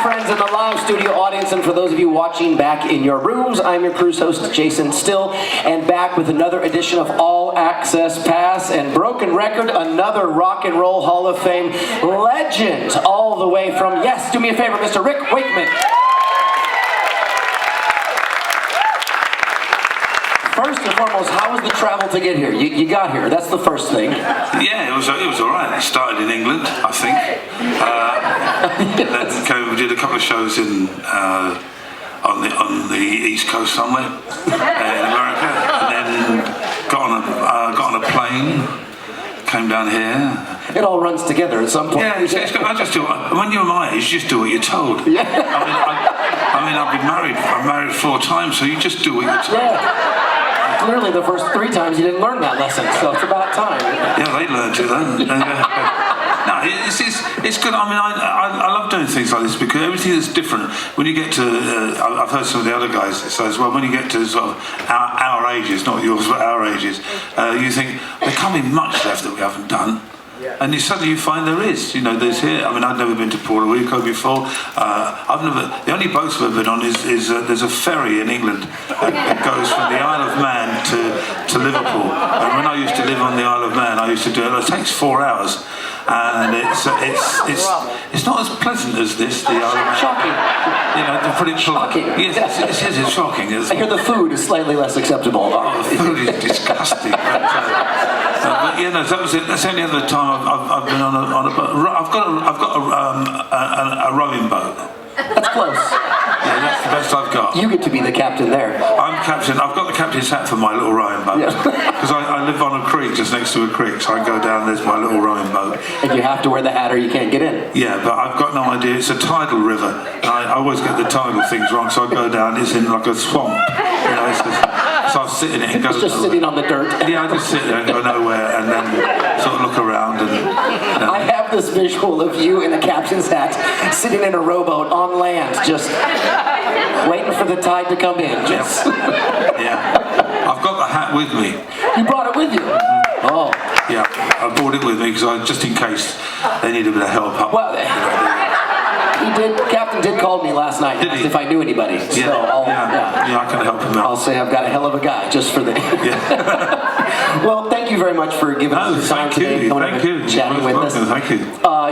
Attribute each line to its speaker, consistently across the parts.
Speaker 1: friends in the live studio audience, and for those of you watching back in your rooms, I'm your cruise host, Jason Still, and back with another edition of All Access Pass and Broken Record, another Rock and Roll Hall of Fame legend, all the way from, yes, do me a favor, Mr. Rick Wakeman. First and foremost, how was the travel to get here? You got here, that's the first thing.
Speaker 2: Yeah, it was all right. It started in England, I think. We did a couple of shows on the East Coast somewhere in America, and then got on a plane, came down here.
Speaker 1: It all runs together at some point.
Speaker 2: Yeah, I just do. When you're my age, you just do what you're told.
Speaker 1: Yeah.
Speaker 2: I mean, I've been married. I'm married 4 times, so you just do what you're told.
Speaker 1: Yeah. Clearly, the first 3 times you didn't learn that lesson, so it's about time.
Speaker 2: Yeah, they learned it then. No, it's good. I mean, I love doing things like this because everything is different. When you get to, I've heard some of the other guys say as well, when you get to sort of our ages, not yours, but our ages, you think, there can't be much left that we haven't done. And suddenly you find there is, there's here. I mean, I've never been to Puerto Rico before. The only boat I've ever been on is there's a ferry in England that goes from the Isle of Man to Liverpool. And when I used to live on the Isle of Man, I used to do it. It takes 4 hours, and it's not as pleasant as this. The Isle of Man.
Speaker 1: Shocking.
Speaker 2: To put it
Speaker 1: shocking.
Speaker 2: Yes, it's shocking.
Speaker 1: I hear the food is slightly less acceptable.
Speaker 2: Oh, the food is disgusting. But that's the only other time I've been on a boat. I've got a rowing boat.
Speaker 1: That's close.
Speaker 2: Yeah, that's the best I've got.
Speaker 1: You get to be the captain there.
Speaker 2: I'm captain. I've got the captain's hat for my little rowing boat. Because I live on a creek, just next to a creek, so I go down, there's my little rowing boat.
Speaker 1: And you have to wear the hat or you can't get in.
Speaker 2: Yeah, but I've got no idea. It's a tidal river. And I always get the tidal things wrong, so I go down, it's in like a swamp. So I'm sitting in it and go
Speaker 1: just
Speaker 2: nowhere.
Speaker 1: Sitting on the dirt.
Speaker 2: Yeah, I just sit there and go nowhere and then sort of look around and
Speaker 1: I have this visual of you in the captain's hat sitting in a rowboat on land, just waiting for the tide to come in. Just
Speaker 2: yeah. I've got the hat with me.
Speaker 1: You brought it with you? Oh.
Speaker 2: Yeah, I brought it with me because just in case they need a bit of help up.
Speaker 1: Well, Captain did call me last night and asked if I knew anybody.
Speaker 2: Yeah.
Speaker 1: So
Speaker 2: I can help him out.
Speaker 1: I'll say I've got a hell of a guy just for the...
Speaker 2: Yeah.
Speaker 1: Well, thank you very much for giving us the time today.
Speaker 2: Thank you.
Speaker 1: Chatting with us.
Speaker 2: Thank you.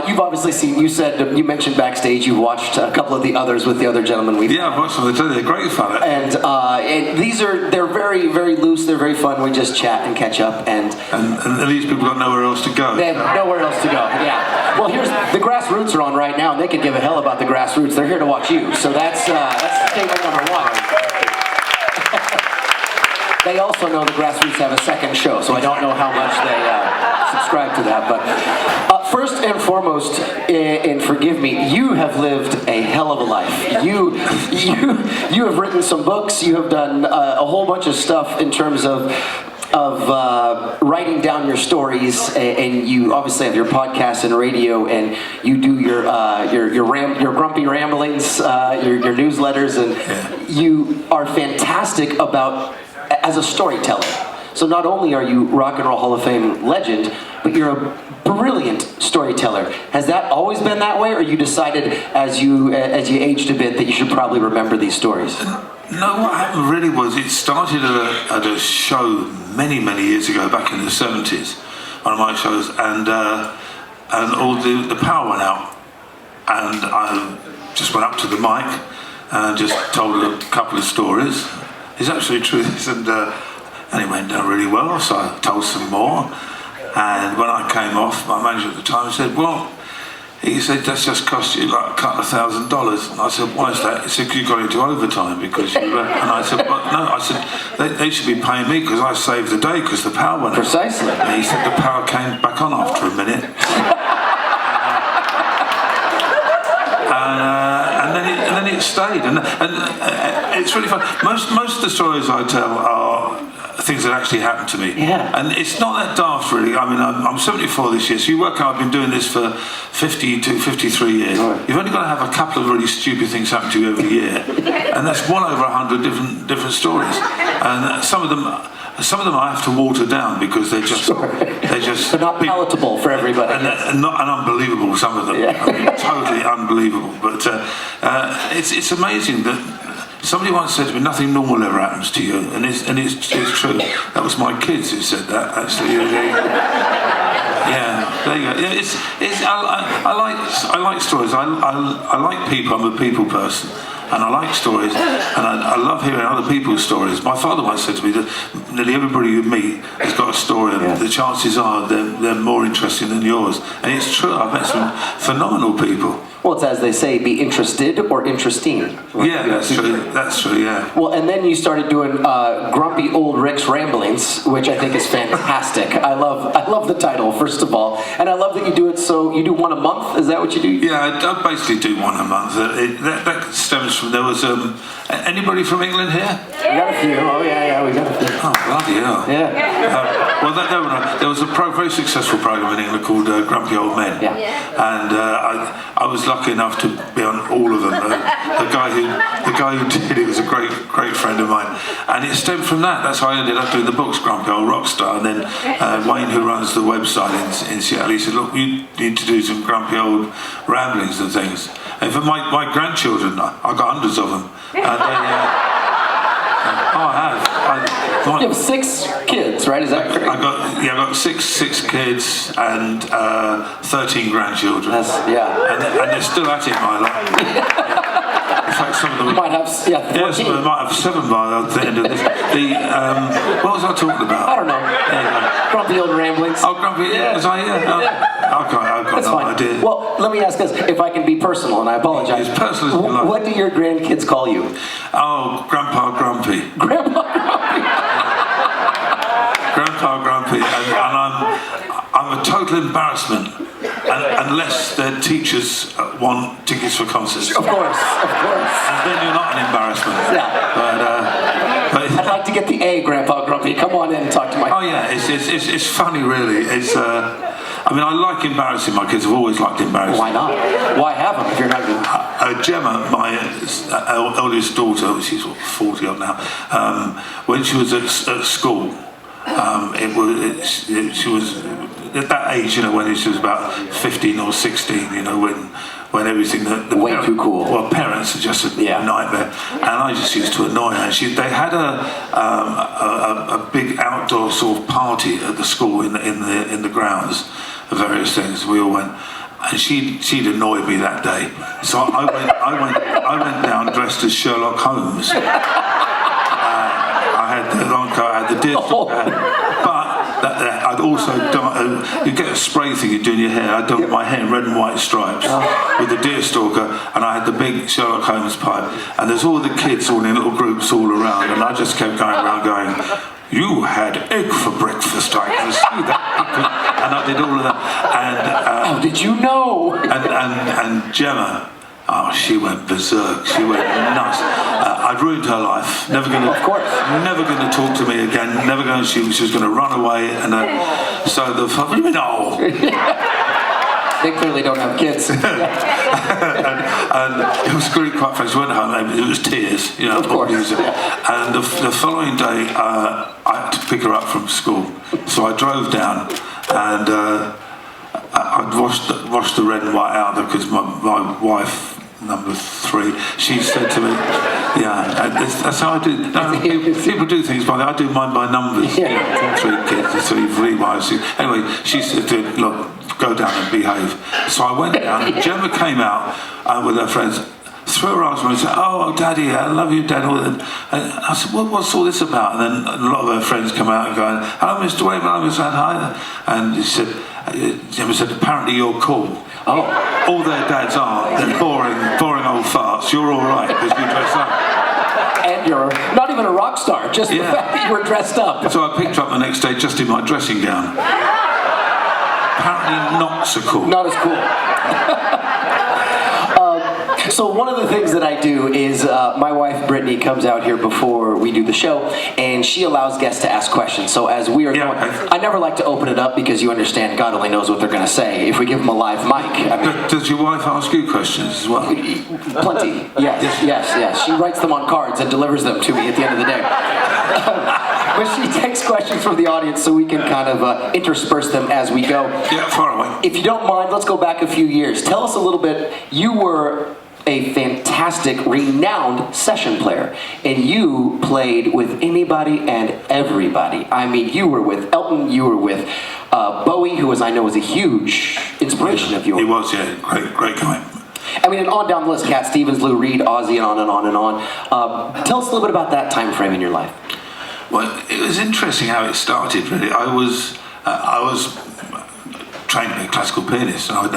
Speaker 1: You've obviously seen, you mentioned backstage, you watched a couple of the others with the other gentlemen.
Speaker 2: Yeah, I've watched them. They're great fun.
Speaker 1: And they're very, very loose, they're very fun. We just chat and catch up. And
Speaker 2: these people got nowhere else to go.
Speaker 1: They have nowhere else to go, yeah. Well, here's, the Grassroots are on right now, and they could give a hell about the Grassroots. They're here to watch you. So that's statement number 1. They also know the Grassroots have a second show, so I don't know how much they subscribe to that. But first and foremost, and forgive me, you have lived a hell of a life. You have written some books. You have done a whole bunch of stuff in terms of writing down your stories, and you obviously have your podcast and radio, and you do your grumpy ramblings, your newsletters, and you are fantastic as a storyteller. So not only are you Rock and Roll Hall of Fame legend, but you're a brilliant storyteller. Has that always been that way, or you decided as you aged a bit that you should probably remember these stories?
Speaker 2: No, what happened really was it started at a show many years ago, back in the 70s, one of my shows, and all the power went out, and I just went up to the mic and just told a couple of stories. It's absolutely true, and it went down really well, so I told some more. And when I came off, my manager at the time said, well, he said, that's just cost you like a couple of $1,000. And I said, why is that? He said, you got into overtime because you... And I said, but no, I said, they should be paying me because I saved the day because the power went out.
Speaker 1: Precisely.
Speaker 2: And he said the power came back on after a minute. And then it stayed. And it's really fun. Most of the stories I tell are things that actually happened to me.
Speaker 1: Yeah.
Speaker 2: And it's not that daft, really. I mean, I'm 74 this year, so you work out I've been doing this for 52, 53 years.
Speaker 1: Right.
Speaker 2: You've only got to have a couple of really stupid things happen to you every year. And that's well over 100 different stories. And some of them some of them I have to water down because they're just
Speaker 1: They're not palatable for everybody.
Speaker 2: and unbelievable. Some of them,
Speaker 1: Yeah.
Speaker 2: I mean, totally unbelievable. But it's amazing that somebody once said to me, "Nothing normal ever happens to you," and it's true. That was my kids who said that. Actually, yeah, there you go. Yeah, I like stories. I like people. I'm a people person. And I like stories, and I love hearing other people's stories. My father once said to me that nearly everybody you meet has got a story, and the chances are they're more interesting than yours. And it's true, I've met some phenomenal people.
Speaker 1: Well, it's as they say, be interested or interesting.
Speaker 2: Yeah, that's true. That's true, yeah.
Speaker 1: Well, and then you started doing Grumpy Old Rick's Ramblings, which I think is fantastic. I love the title, first of all. And I love that you do it, so you do one a month? Is that what you do?
Speaker 2: Yeah, I basically do one a month. That stems from, there was, anybody from England here?
Speaker 1: We got a few. Oh, yeah, we got a few.
Speaker 2: Oh, bloody hell.
Speaker 1: Yeah.
Speaker 2: Well, there was a very successful program in England called Grumpy Old Men.
Speaker 1: Yeah.
Speaker 2: And I was lucky enough to be on all of them. The guy who did it was a great friend of mine, and it stemmed from that. That's how I ended up doing the books, Grumpy Old Rockstar. And then Wayne, who runs the website in Seattle, he said, "Look, you need to do some grumpy old ramblings and things." And for my grandchildren, I got hundreds of them. And they,
Speaker 1: You have 6 kids, right? Is that correct?
Speaker 2: I got six kids and 13 grandchildren. And they're still at it, my life. In fact, some of them
Speaker 1: might have, 14.
Speaker 2: Yeah, some of them might have 7 by the end of this. What was I talking about?
Speaker 1: I don't know. Grumpy Old Ramblings.
Speaker 2: Oh, Grumpy, yeah. I've got no idea.
Speaker 1: Well, let me ask this, if I can be personal, and I apologize.
Speaker 2: As personal as you like.
Speaker 1: What do your grandkids call you?
Speaker 2: Oh, Grandpa Grumpy.
Speaker 1: Grandpa Grumpy.
Speaker 2: Grandpa Grumpy, and I'm a total embarrassment unless their teachers want tickets for concerts.
Speaker 1: Of course.
Speaker 2: And then you're not an embarrassment.
Speaker 1: Yeah.
Speaker 2: But
Speaker 1: I'd like to get the A, Grandpa Grumpy. Come on in and talk to my...
Speaker 2: Oh yeah, it's funny really. I mean, I like embarrassing my kids. I've always liked embarrassing.
Speaker 1: Why not? Why have them if you're not going
Speaker 2: Gemma, my eldest daughter, she's 40 odd now, when she was at school, she was at that age, when she was about 15 or 16, when everything that
Speaker 1: way too cool.
Speaker 2: Well, parents are just a nightmare, and I just used to annoy her. They had a big outdoor sort of party at the school in the grounds of various things. We all went. And she'd annoyed me that day, so I went down dressed as Sherlock Holmes. I had the long coat, I had the deer stalker, but I'd also done. You get a spray thing you do in your hair. I done my hair in red and white stripes with the deer stalker, and I had the big Sherlock Holmes pipe. And there's all the kids all in little groups all around, and I just kept going around going, "You had egg for breakfast, I can see that." And I did all of that. And
Speaker 1: how did you know?
Speaker 2: And Gemma, she went berserk. She went nuts. I'd ruined her life. Never going to.
Speaker 1: Of course.
Speaker 2: Never going to talk to me again. Never going. She was going to run away. And so no.
Speaker 1: They clearly don't have kids.
Speaker 2: and it was really quite funny. She went home. It was tears,
Speaker 1: Of course.
Speaker 2: And the following day, I had to pick her up from school. So I drove down, and I'd washed the red and white out because my wife, number 3, she said to me, that's how I do. No, people do things by that. I do mine by numbers. 3 kids, 3 wives. Anyway, she said, "Look, go down and behave." So I went down, and Gemma came out with her friends, threw her arms around and said, "Oh, Daddy, I love you, Dad." And I said, "What's all this about?" And then a lot of her friends come out and going, "Hello, Mr. Wakeman." I was saying hi. And Gemma said, "Apparently you're cool."
Speaker 1: Oh.
Speaker 2: All their dads are. They're boring old farts. You're all right because you dress up.
Speaker 1: And you're not even a rock star, just the fact that you were dressed up.
Speaker 2: So I picked her up the next day just in my dressing gown. Apparently not so cool.
Speaker 1: Not as cool. So one of the things that I do is my wife Brittany comes out here before we do the show, and she allows guests to ask questions. So as we are going, I never like to open it up because you understand God only knows what they're going to say if we give them a live mic.
Speaker 2: Does your wife ask you questions as well?
Speaker 1: Plenty. Yes. She writes them on cards and delivers them to me at the end of the day. But she takes questions from the audience so we can kind of intersperse them as we go.
Speaker 2: Yeah, far away.
Speaker 1: If you don't mind, let's go back a few years. Tell us a little bit. You were a fantastic, renowned session player, and you played with anybody and everybody. I mean, you were with Elton, you were with Bowie, who I know was a huge inspiration of yours.
Speaker 2: He was, yeah, great guy.
Speaker 1: I mean, and on down the list, Cat Stevens, Lou Reed, Ozzy, and on and on and on. Tell us a little bit about that time frame in your life.
Speaker 2: Well, it was interesting how it started, really. I was trained to be a classical pianist. And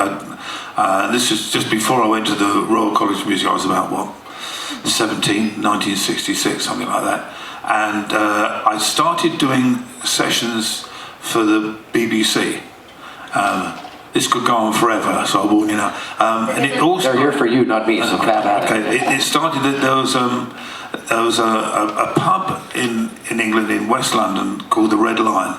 Speaker 2: this was just before I went to the Royal College of Music. I was about, 1966, something like that. And I started doing sessions for the BBC. This could go on forever, so I warn you now. And it also,
Speaker 1: they're here for you, not me, so have at it.
Speaker 2: Okay, it started that there was a pub in England, in West London, called the Red Lion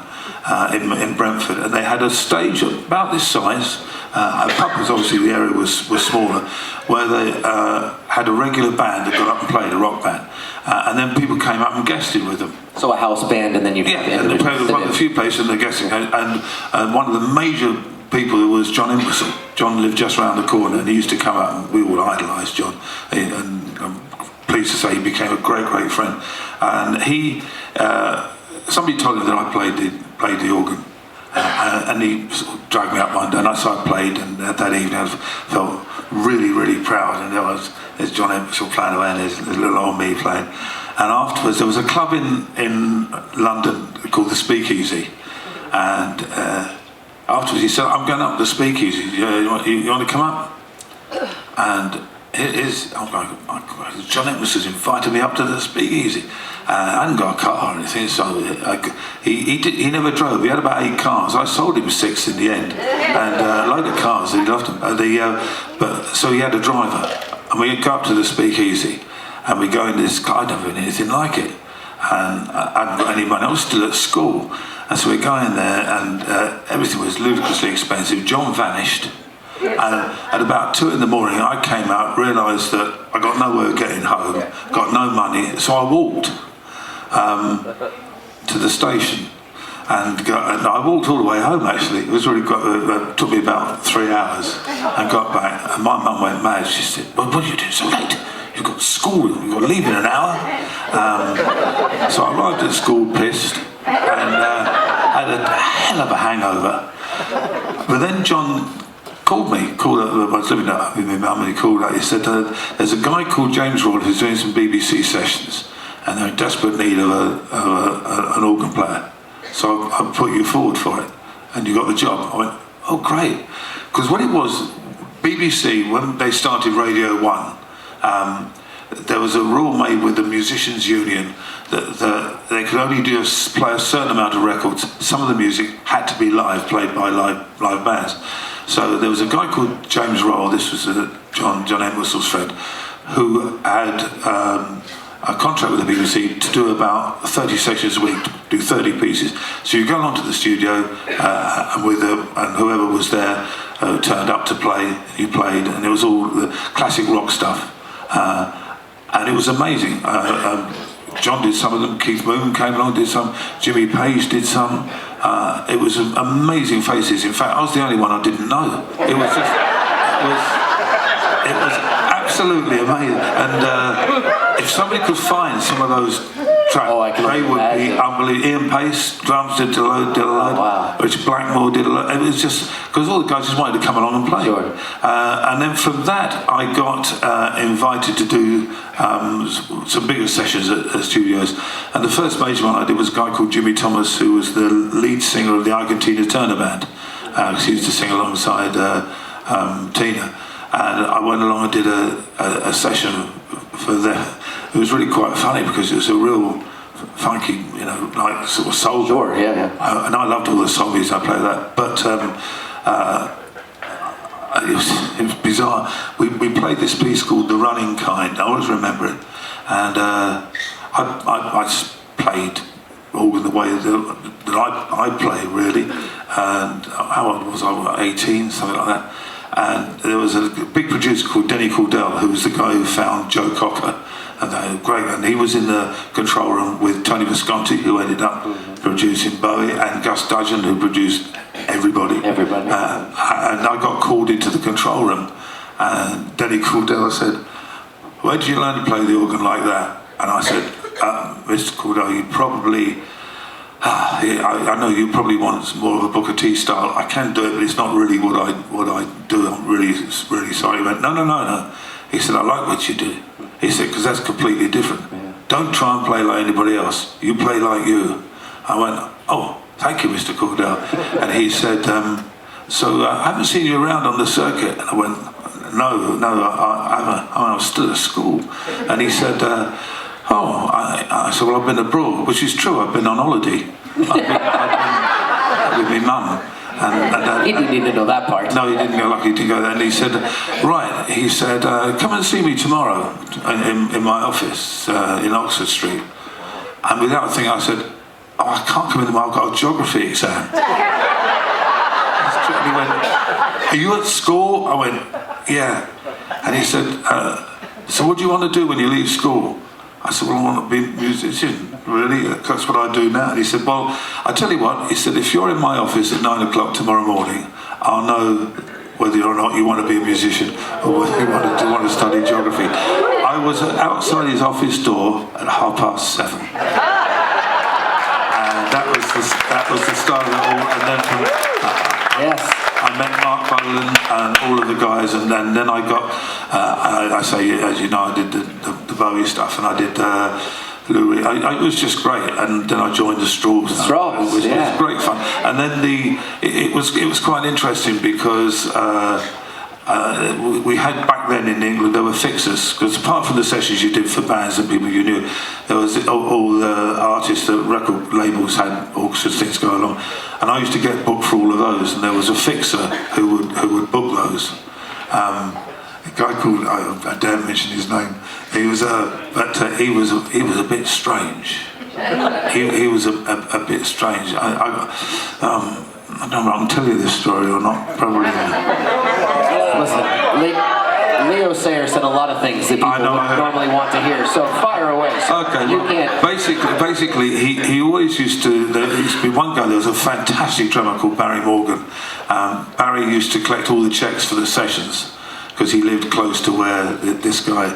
Speaker 2: in Brentford, and they had a stage about this size. A pub, because obviously the area was smaller, where they had a regular band that got up and played, a rock band, and then people came up and guested with them.
Speaker 1: So a house band, and then you...
Speaker 2: Yeah, and they played with a few places, and the guesting, and one of the major people was John Entwistle. John lived just around the corner, and he used to come out, and we all idolised John, and I'm pleased to say he became a great friend. And he, somebody told him that I played the organ, and he sort of dragged me up one day, and so I played, and that evening I felt really proud, and there's John Entwistle playing away, and there's little old me playing. And afterwards there was a club in London called the Speakeasy, and afterwards he said, I'm going up the Speakeasy, you want to come up? And John Entwistle's invited me up to the Speakeasy. I hadn't got a car or anything, so he never drove. He had about 8 cars. I sold him 6 in the end, and a load of cars. He loved them. So he had a driver, and we go up to the Speakeasy, and we go in this car. I'd never been anything like it, and I hadn't got anyone else still at school, and so we go in there, and everything was ludicrously expensive. John vanished. And at about 2 in the morning, I came out, realised that I got no way of getting home, got no money, so I walked to the station, and I walked all the way home. Actually, it was really it took me about 3 hours, and got back. And my mum went mad. She said, "Well, what are you doing so late? You've got school. You've got to leave in an hour." So I arrived at school pissed, and had a hell of a hangover. But then John called I was living up with my mum, and he called out. He said, there's a guy called James Royal who's doing some BBC sessions, and they're in desperate need of an organ player. So I put you forward for it, and you got the job. I went, oh great. Because what it was, BBC, when they started Radio 1, there was a rule made with the Musicians Union that they could only play a certain amount of records. Some of the music had to be live, played by live bands. So there was a guy called James Royal, this was John Entwistle's friend, who had a contract with the BBC to do about 30 sessions a week, to do 30 pieces. So you go along to the studio, and whoever was there turned up to play, you played, and it was all the classic rock stuff. And it was amazing. John did some of them, Keith Moon came along, did some, Jimmy Page did some. It was amazing faces. In fact, I was the only one I didn't know. It was absolutely amazing. And if somebody could find some of those tracks, they would be unbelievable. Ian Pace, drums did a load. Wow. Richard Blackmore did a load. It was just, because all the guys just wanted to come along and play.
Speaker 1: Sure.
Speaker 2: And then from that, I got invited to do some bigger sessions at studios. And the first major one I did was a guy called Jimmy Thomas, who was the lead singer of the Argentina Turner Band. Because he used to sing alongside Tina. And I went along and did a session for them. It was really quite funny because it was a real funky, like sort of soul.
Speaker 1: Sure, yeah.
Speaker 2: And I loved all the soul music. I played that, but it was bizarre. We played this piece called "The Running Kind." I always remember it, and I just played organ the way that I play really. And how old was I? 18, something like that. And there was a big producer called Denny Cordell, who was the guy who found Joe Cocker And they were great. And he was in the control room with Tony Visconti, who ended up producing Bowie, and Gus Dudgeon, who produced everybody.
Speaker 1: Everybody.
Speaker 2: And I got called into the control room, and Denny Cordell said, "Where did you learn to play the organ like that?" And I said, "Mr. Cordell, you probably, I know you probably want more of a Booker T style. I can do it, but it's not really what I do. I'm really sorry." He went, No. He said, "I like what you do." He said, "Because that's completely different. Don't try and play like anybody else. You play like you." I went, "Oh, thank you, Mr. Cordell." And he said, "So I haven't seen you around on the circuit." And I went, No, I'm still at school." And he said, I said, "Well, I've been abroad," which is true. I've been on holiday. I've been with my mum.
Speaker 1: He didn't need to know that part.
Speaker 2: No, he didn't go lucky to go there. And he said, "Right," he said, "come and see me tomorrow in my office in Oxford Street." And without thinking, I said, "Oh, I can't come in tomorrow, I've got a geography exam." And he went, "Are you at school?" I went, "Yeah." And he said, "So what do you want to do when you leave school?" I said, "Well, I want to be a musician, really. That's what I do now." And he said, "Well, I tell you what," he said, "if you're in my office at 9 o'clock tomorrow morning, I'll know whether or not you want to be a musician or whether you want to study geography." I was outside his office door at 7:30. And that was the start of it all. And then
Speaker 1: Yes.
Speaker 2: I met Mark Bolan and all of the guys, and then I got, I say, as you know, I did the Bowie stuff, and I did Louis. It was just great, and then I joined the Straws. It was great fun, and then it was quite interesting because we had back then in England there were fixers, because apart from the sessions you did for bands and people you knew, there was all the artists that record labels had orchestras, things going along, and I used to get booked for all of those, and there was a fixer who would book those. A guy called, I daren't mention his name. He was a bit strange. He was a bit strange. I don't know if I can tell you this story or not. Probably.
Speaker 1: Listen, Leo Sayer said a lot of things that people normally want to hear. So fire away. So
Speaker 2: okay.
Speaker 1: You can't.
Speaker 2: Basically, he always used to. There used to be one guy. There was a fantastic drummer called Barry Morgan. Barry used to collect all the checks for the sessions, because he lived close to where this guy,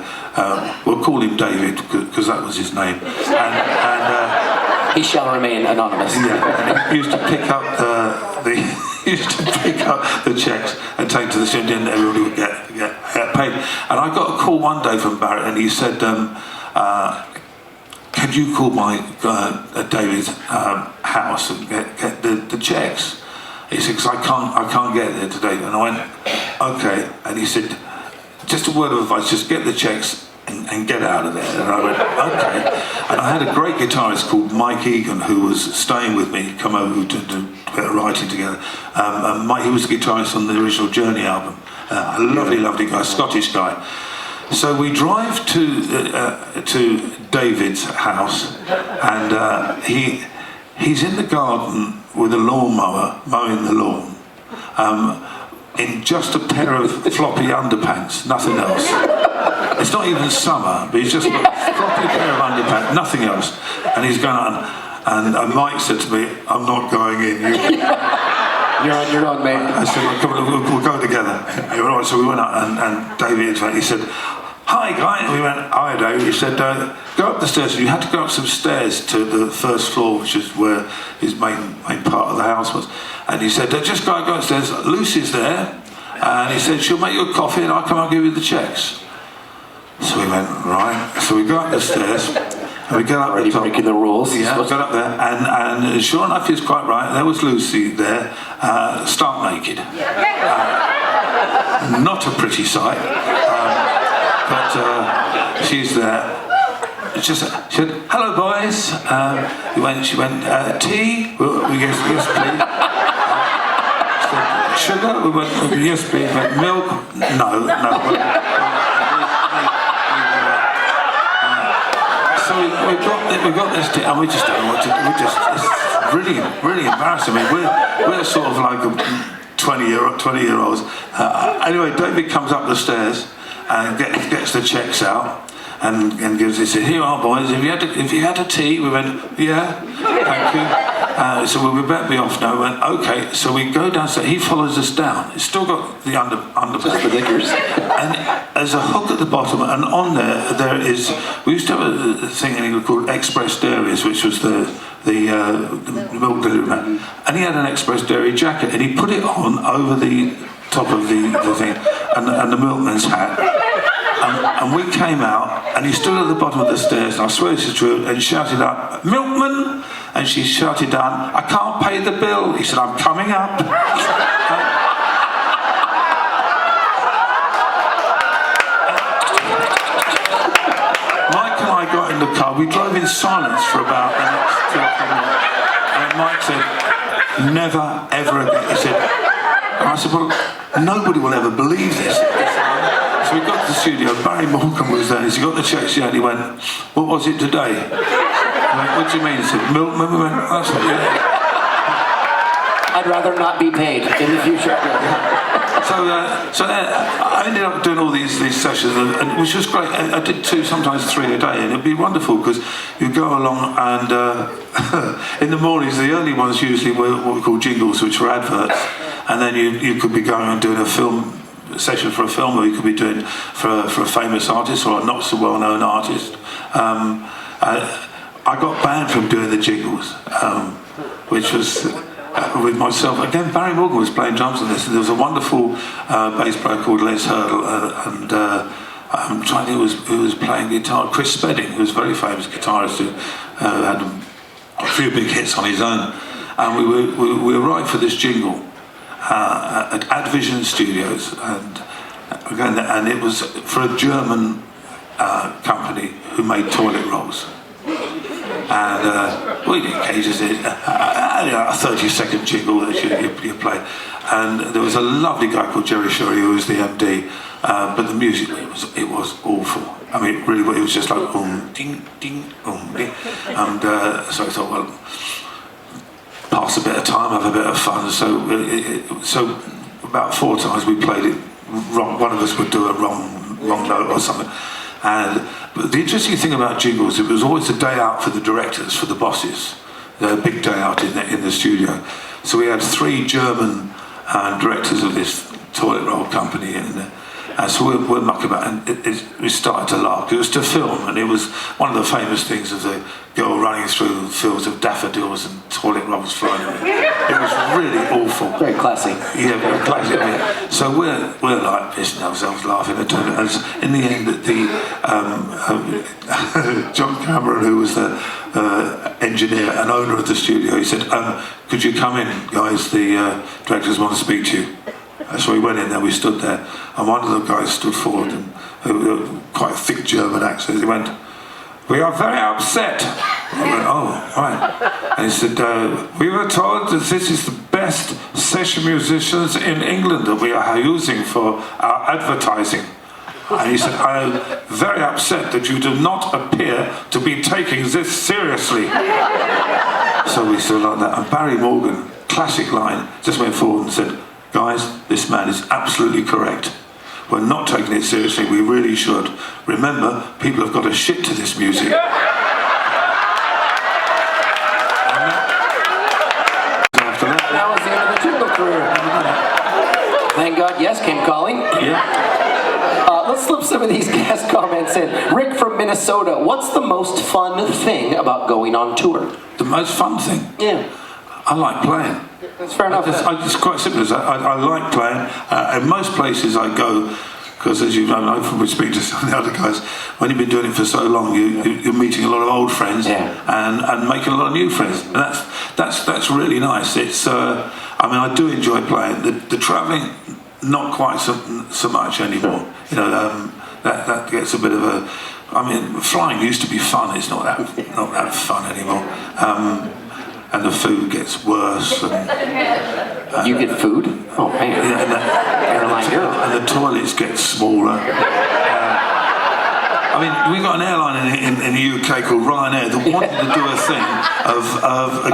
Speaker 2: we'll call him David, because that was his name. And
Speaker 1: he shall remain anonymous.
Speaker 2: Yeah, he used to pick up the checks and take to the studio, and everybody would get paid. And I got a call one day from Barry, and he said, "Can you call my David's house and get the checks?" He said, "Because I can't get there today." And I went, "Okay." And he said, "Just a word of advice, just get the checks and get out of there." And I went, "Okay." And I had a great guitarist called Mike Egan, who was staying with me, come over to get writing together. Mike, he was the guitarist on the original Journey album. A lovely guy, Scottish guy. So we drive to David's house, and he's in the garden with a lawnmower mowing the lawn, in just a pair of floppy underpants, nothing else. It's not even summer, but he's just got a floppy pair of underpants, nothing else. And he's going on, and Mike said to me, "I'm not going in."
Speaker 1: You're on your own, mate.
Speaker 2: I said, "Well, come on, we'll go together." All right, so we went out, and David, he said, "Hi, guy." And we went, "Hi, Dave." He said, "Go up the stairs." You had to go up some stairs to the first floor, which is where his main part of the house was. And he said, "Just go upstairs. Lucy's there." And he said, "She'll make you a coffee, and I'll come and give you the checks." So we went, right. So we go up the stairs, and we get up
Speaker 1: Already
Speaker 2: the top.
Speaker 1: breaking the rules.
Speaker 2: Yeah, we got up there, and sure enough, he's quite right. There was Lucy there, stark naked. Not a pretty sight. But she's there. She said, "Hello, boys." She went, "Tea?" We yes, please. She said, "Sugar?" We went, "Yes, please." Went, "Milk?" No. So we got this tea, and we just don't know what to do. It's really embarrassing. I mean, we're sort of like 20-year-olds. Anyway, David comes up the stairs and gets the checks out, and gives. He said, "Here are boys. If you had a tea," we went, "Yeah, thank you." So we better be off now. We went, "Okay." So we go downstairs. He follows us down. It's still got the underpass.
Speaker 1: Just the knickers.
Speaker 2: And there's a hook at the bottom, and on there is. We used to have a thing in England called Express Dairies, which was the milk delivery man, and he had an Express Dairy jacket, and he put it on over the top of the thing, and the milkman's hat. And we came out, and he stood at the bottom of the stairs, and I swear this is true, and shouted out, "Milkman!" And she shouted down, "I can't pay the bill." He said, "I'm coming up." Mike and I got in the car, we drove in silence for about the next 2 or 3 minutes, and Mike said, "Never, ever again." He said, and I said, "Well, nobody will ever believe this." So we got to the studio, Barry Morgan was there, he got the checks out, and he went, "What was it today?" I went, "What do you mean?" He said, "Milkman." We went, "That's what you
Speaker 1: I'd rather not be paid in the future.
Speaker 2: So I ended up doing all these sessions, and which was great. I did 2, sometimes 3 a day, and it'd be wonderful because you go along and in the mornings, the early ones usually were what we call jingles, which were adverts, and then you could be going and doing a film session for a film, or you could be doing for a famous artist or a not so well known artist. I got banned from doing the jingles, which was. With myself again, Barry Morgan was playing drums on this, and there was a wonderful bass player called Les Hurdle, and I'm trying to think who was playing guitar. Chris Spedding, who was a very famous guitarist who had a few big hits on his own, and we arrived for this jingle at Advision Studios, and again, and it was for a German company who made toilet rolls. And we did cages, a 30-second jingle that you play. And there was a lovely guy called Jerry Shurry who was the MD, but the music, it was awful. I mean, it was just like ding, ding, ding. And so I thought, well, pass a bit of time, have a bit of fun. So about 4 times we played it wrong. One of us would do a wrong note or something. But the interesting thing about jingles, it was always a day out for the directors, for the bosses, a big day out in the studio. So we had 3 German directors of this toilet roll company, and so we're mucking about, and we started to laugh. It was to film, and it was one of the famous things of the girl running through fields of daffodils and toilet rolls flying. It was really awful.
Speaker 1: Very classy.
Speaker 2: Yeah, very classy. Yeah. So we're like pissing ourselves laughing at it. And in the end, John Cameron, who was the engineer and owner of the studio, he said, "Could you come in, guys? The directors want to speak to you." So we went in there, we stood there, and one of the guys stood forward, and quite a thick German accent. He went, "We are very upset." I went, "Oh, right." And he said, "We were told that this is the best session musicians in England that we are using for our advertising." And he said, "I am very upset that you do not appear to be taking this seriously." So we stood like that, and Barry Morgan, classic line, just went forward and said, "Guys, this man is absolutely correct. We're not taking it seriously, we really should. Remember, people have got a shit to this music." After
Speaker 1: That was the end of the jingle career. Thank God, yes came calling.
Speaker 2: Yeah.
Speaker 1: Let's slip some of these guest comments in. Rick from Minnesota, what's the most fun thing about going on tour?
Speaker 2: The most fun thing?
Speaker 1: Yeah.
Speaker 2: I like playing.
Speaker 1: That's fair enough.
Speaker 2: It's quite simple. I like playing. In most places I go, because as you know from speaking to some of the other guys, when you've been doing it for so long, you're meeting a lot of old friends, and making a lot of new friends, and that's really nice. It's I mean, I do enjoy playing. The travelling, not quite so much anymore. You know, that gets a bit of a. I mean, flying used to be fun. It's not that fun anymore. And the food gets worse. And,
Speaker 1: you get food? Oh man!
Speaker 2: And the toilets get smaller. I mean, we got an airline in the UK called Ryanair that wanted to do a thing of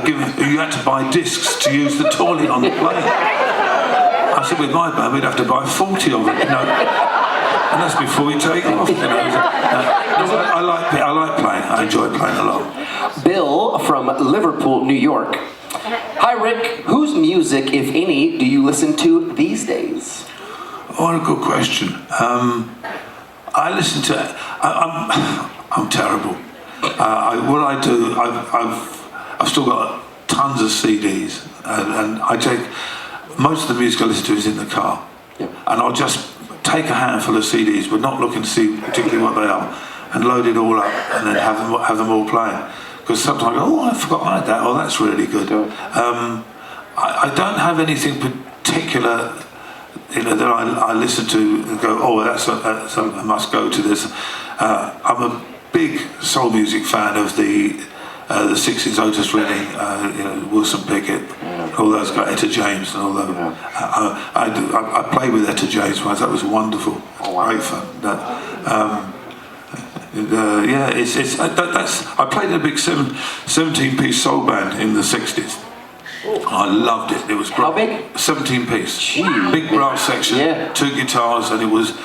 Speaker 2: giving. You had to buy discs to use the toilet on the plane. I said, with my band, we'd have to buy 40 of it. You know. And that's before you take off. You know. I like playing. I enjoy playing a lot.
Speaker 1: Bill from Liverpool, New York. Hi, Rick. Whose music, if any, do you listen to these days?
Speaker 2: Oh, what a good question. I listen to. I'm terrible. What I do, I've still got tons of CDs, and I take most of the music I listen to is in the car, and I'll just take a handful of CDs, but not looking to see particularly what they are, and load it all up, and then have them all playing. Because sometimes I go, oh, I forgot I had that. Oh, that's really good. I don't have anything particular, that I listen to and go, oh, that's I must go to this. I'm a big soul music fan of the 60s, Otis Redding, Wilson Pickett, all those guys, Etta James, and all those. I played with Etta James once. That was wonderful. Great fun. I played in a big 17-piece soul band in the 60s. I loved it. It was great.
Speaker 1: How big?
Speaker 2: 17-piece. Big brass section, 2 guitars, and it was.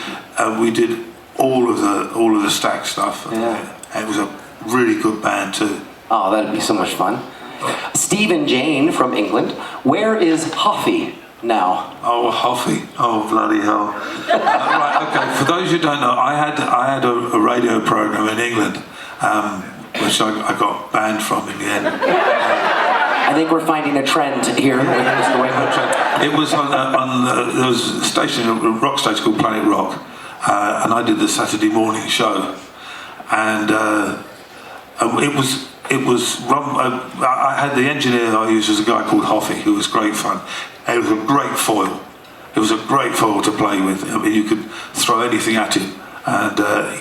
Speaker 2: We did all of the stack stuff. It was a really good band too.
Speaker 1: Oh, that'd be so much fun. Steve and Jane from England. Where is Hoffy now?
Speaker 2: Oh, Hoffy. Oh, bloody hell. Right, okay. For those who don't know, I had a radio program in England, which I got banned from in the end.
Speaker 1: I think we're finding a trend here with Mr. Wakeman.
Speaker 2: It was there was a station, a rock station called Planet Rock, and I did the Saturday morning show, and it was run. I had the engineer I used was a guy called Hoffy, who was great fun. And it was a great foil. It was a great foil to play with. I mean, you could throw anything at him, and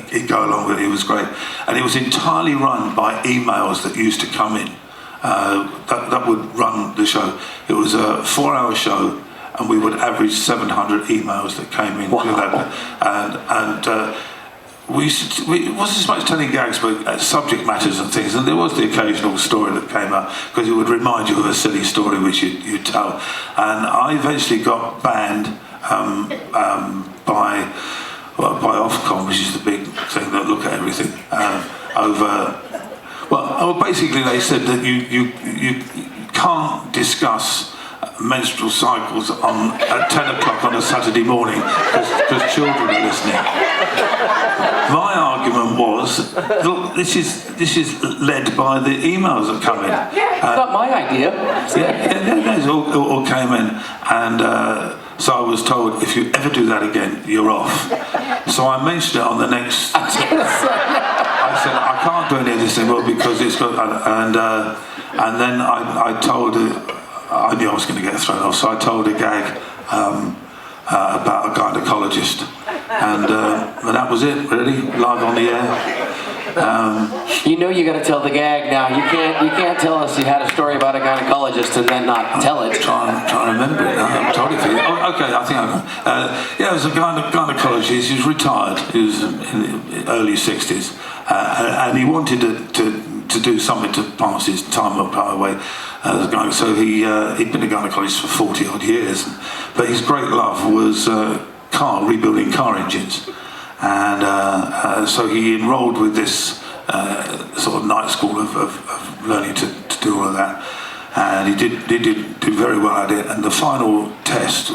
Speaker 2: he'd go along with it. It was great, and it was entirely run by emails that used to come in. That would run the show. It was a 4-hour show, and we would average 700 emails that came in.
Speaker 1: Wow.
Speaker 2: We wasn't so much telling gags, but subject matters and things. And there was the occasional story that came up, because it would remind you of a silly story which you'd tell. And I eventually got banned by Ofcom, which is the big thing that look at everything, over. Well, basically they said that you can't discuss menstrual cycles at 10 o'clock on a Saturday morning because children are listening. My argument was, look, this is led by the emails that come in.
Speaker 1: It's not my idea.
Speaker 2: It all came in, and so I was told, if you ever do that again, you're off. So I mentioned it on the next. I said I can't do any of this anymore because it's got, and then I told her. I knew I was going to get thrown off, so I told a gag about a gynecologist, and that was it, really, live on the air.
Speaker 1: You got to tell the gag now. You can't tell us you had a story about a gynecologist and then not tell it.
Speaker 2: Try and remember it. I'm totally feeling. Oh, okay, I think I can. It was a gynecologist. He was retired. He was in the early 60s, and he wanted to do something to pass his time away. So he'd been a gynecologist for 40 odd years, but his great love was rebuilding car engines, and so he enrolled with this sort of night school of learning to do all of that, and he did do very well at it. And the final test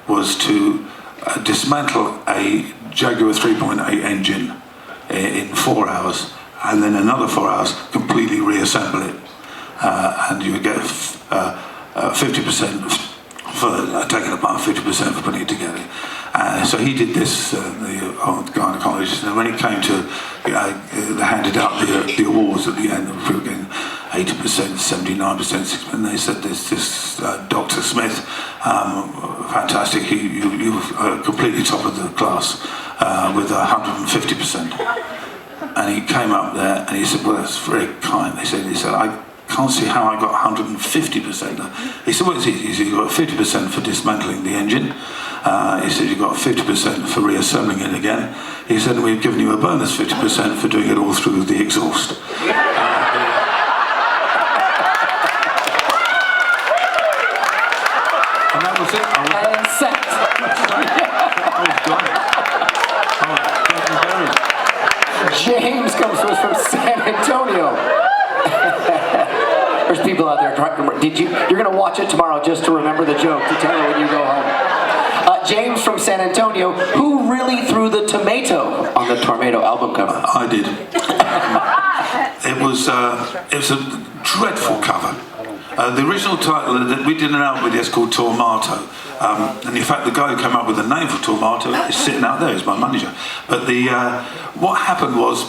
Speaker 2: was to dismantle a Jaguar 3.8 engine in 4 hours, and then another 4 hours completely reassemble it. And you would get 50% for taking apart, 50% for putting it together. So he did this, the gynecologist, and when it came to, they handed out the awards at the end, we were getting 80%, 79%, 60%, and they said this Dr. Smith, fantastic, you were completely top of the class with 150%. And he came up there and he said, well, that's very kind. He said, I can't see how I got 150%. He said, well, it's easy. He said, you got 50% for dismantling the engine. He said, you got 50% for reassembling it again. He said, we've given you a bonus 50% for doing it all through the exhaust. And that was it.
Speaker 1: And set.
Speaker 2: I was done.
Speaker 1: You're gonna watch it tomorrow just to remember the joke to tell her when you go home. James from San Antonio, who really threw the tomato on the Tornado album cover?
Speaker 2: I did. It was a dreadful cover. The original title that we did an album with is called Tormato, and in fact the guy who came up with the name for Tormato is sitting out there. He's my manager. But what happened was,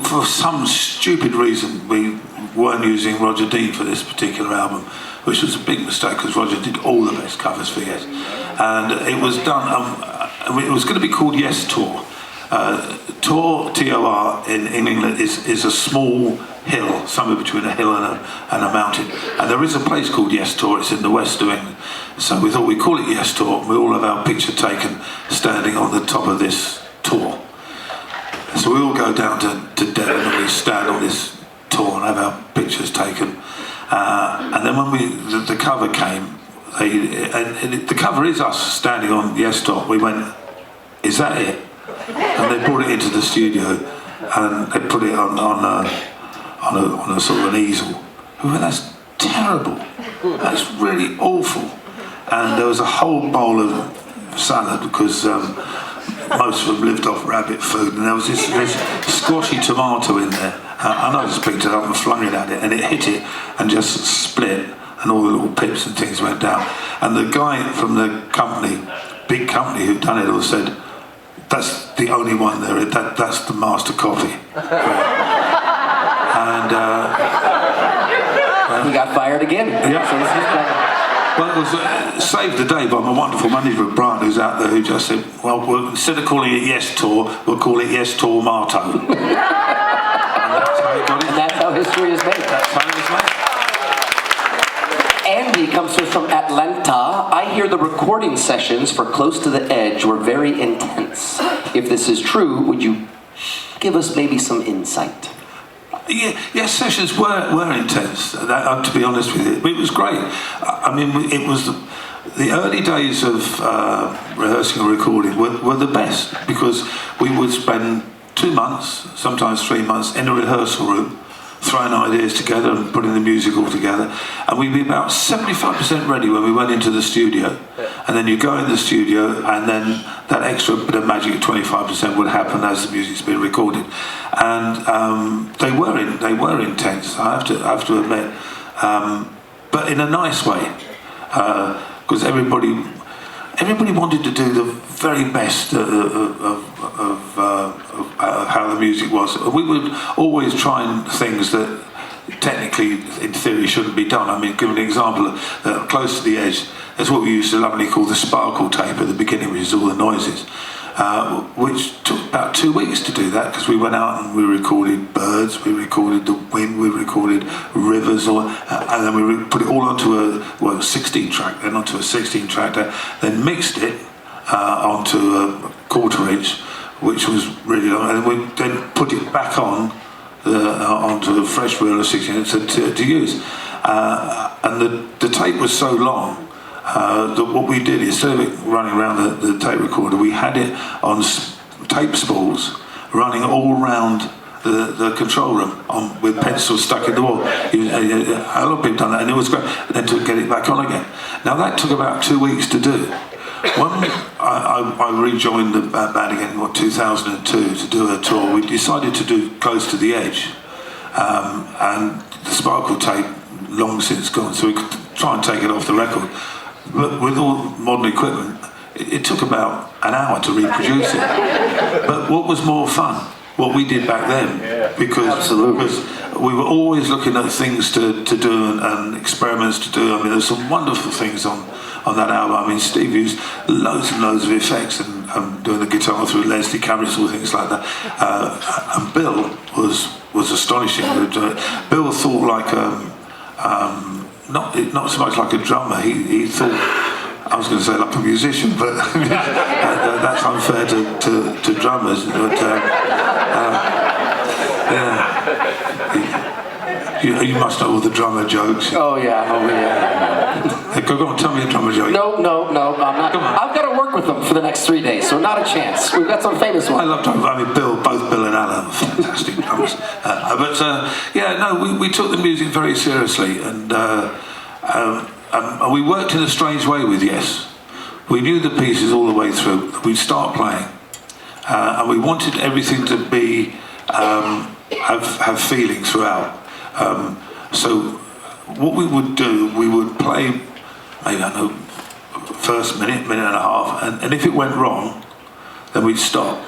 Speaker 2: for some stupid reason, we weren't using Roger Dean for this particular album, which was a big mistake because Roger did all the best covers for Yes, and it was done. It was going to be called Yes Tour. Tor, T-O-R, in England is a small hill, somewhere between a hill and a mountain. And there is a place called Yes Tor, it's in the west of England. So we thought we'd call it Yes Tor, and we all have our picture taken standing on the top of this tor. So we all go down to Devon and we stand on this tor and have our pictures taken. And then when the cover came, the cover is us standing on Yes Tor. We went, is that it? And they brought it into the studio and they put it on a sort of an easel. We went, that's terrible. That's really awful. And there was a whole bowl of salad because most of them lived off rabbit food, and there was this squashy tomato in there. And I just picked it up and flung it at it, and it hit it and just split, and all the little pips and things went down. And the guy from the company, big company who'd done it all, said, that's the only one there, that's the master copy. And
Speaker 1: he got fired again.
Speaker 2: Yeah.
Speaker 1: So this is
Speaker 2: well, it was saved the day by my wonderful manager, Brian, who's out there, who just said, well, instead of calling it Yes Tour, we'll call it Yes Tormato. And that's how it got it.
Speaker 1: And that's how history is made.
Speaker 2: That's how it was made.
Speaker 1: Andy comes to us from Atlanta. I hear the recording sessions for Close to the Edge were very intense. If this is true, would you give us maybe some insight?
Speaker 2: Yeah, sessions were intense, to be honest with you. It was great. I mean, it was the early days of rehearsing and recording were the best, because we would spend 2 months, sometimes 3 months, in a rehearsal room, throwing ideas together and putting the music all together, and we'd be about 75% ready when we went into the studio. And then you go in the studio, and then that extra bit of magic, 25%, would happen as the music's been recorded. And they were intense, I have to admit, but in a nice way, because everybody wanted to do the very best of how the music was. We would always try things that technically, in theory, shouldn't be done. I mean, give an example, Close to the Edge, that's what we used to lovingly call the sparkle tape at the beginning, which is all the noises, which took about 2 weeks to do that, because we went out and we recorded birds, we recorded the wind, we recorded rivers, and then we put it all onto a 16 track, then onto a 16 track, then mixed it onto a 1/4 inch, which was really long, and we then put it back on onto a fresh reel of 16 inch to use. And the tape was so long that what we did, instead of it running around the tape recorder, we had it on tape spools running all around the control room with pencils stuck in the wall. A lot of people done that, and it was great. And then to get it back on again. Now that took about 2 weeks to do. When I rejoined the band again in 2002 to do a tour, we decided to do Close to the Edge, and the sparkle tape long since gone, so we could try and take it off the record. But with all modern equipment, it took about an hour to reproduce it. But what was more fun? What we did back then, because we were always looking at things to do and experiments to do. I mean, there's some wonderful things on that album. I mean, Steve used loads and loads of effects and doing the guitar through Leslie Caris, all things like that. And Bill was astonishing. Bill thought like not so much like a drummer. He thought, I was going to say like a musician, but that's unfair to drummers. But you must know all the drummer jokes.
Speaker 1: Oh yeah.
Speaker 2: Go on, tell me a drummer joke.
Speaker 1: No, I'm not. Come on. I've got to work with with them for the next 3 days, so not a chance. We've got some famous
Speaker 2: I
Speaker 1: ones.
Speaker 2: love drummers. I mean, both Bill and Alan are fantastic drummers. We took the music very seriously, and we worked in a strange way with Yes. We knew the pieces all the way through. We'd start playing, and we wanted everything to be have feeling throughout. So what we would do, we would play, maybe, I don't know, first minute and a half, and if it went wrong, then we'd stop.